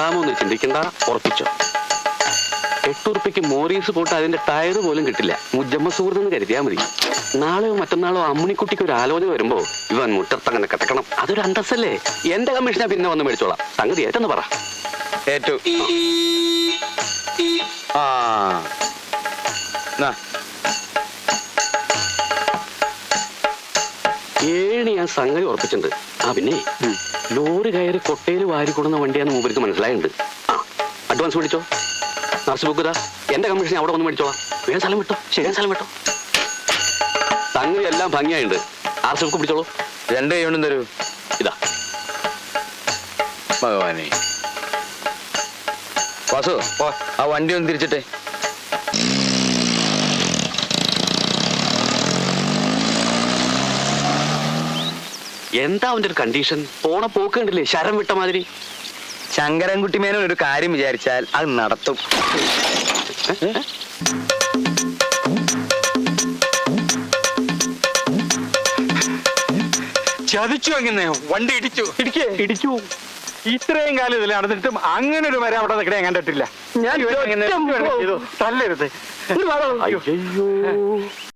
വേണ്ടാമോന്ന് ചിന്തിക്കണ്ട, ഉറപ്പിച്ചോ. 8 ഉറുപ്പിക്ക് Morris pot അതിന്റെ tyre പോലും കിട്ടില്ല. മുജമ്മ സുഹൃത്തെന്ന് കരുതിയാ മതി. നാളെയോ മറ്റന്നാളോ അമ്മിണിക്കുട്ടിക്ക് ഒരു ആലോചന വരുമ്പോ ഇവൻ മുറ്റത്തങ്ങനെ കിടക്കണം. അതൊരു അന്തസ്സല്ലേ? എന്റെ കമ്മീഷനാ പിന്നെ വന്ന് മേടിച്ചോളാം. സംഗതി ഏറ്റെന്ന് പറ. ഏറ്റു. ആ 7 ഞാൻ സംഗതി ഉറപ്പിച്ചിട്ടുണ്ട്. പിന്നെ ലോറി കയറി കൊട്ടയിൽ വാരിക്കൊടുന്ന വണ്ടിയാന്ന് മൂപ്പർക്ക് മനസ്സിലായിട്ടുണ്ട്. അഡ്വാൻസ് മേടിച്ചോ. നർസ് ബുക്ക് എന്റെ കമ്മീഷൻ അവിടെ വന്ന് മേടിച്ചോളാം. വേഗം സ്ഥലം വിട്ടോ. ശരിയായ സ്ഥലം വിട്ടോ. സംഗതി എല്ലാം ഭംഗിയായിട്ടുണ്ട്. ആർസ് ബുക്ക് പിടിച്ചോളൂ. 2 കൈ കൊണ്ടും തരൂ. ഇതാ. ഭഗവാനെ വാസു, ആ വണ്ടി ഒന്ന് തിരിച്ചിട്ടെ. എന്താ അവന്റെ ഒരു കണ്ടീഷൻ? പോണ പോക്ക് കണ്ടില്ലേ, ശരം വിട്ട മാതിരി. ശങ്കരൻകുട്ടിമേനോൻ ഒരു കാര്യം വിചാരിച്ചാൽ അത് നടത്തും. ചതിച്ചു. അങ്ങനെ വണ്ടി ഇടിച്ചു. ഇത്രയും കാലം ഇതിൽ നടന്നിട്ടും അങ്ങനെ ഒരു മരം അവിടെ നിൽക്കണേ കണ്ടിട്ടില്ല. ഞാൻ തല്ലരുത്. അയ്യോ.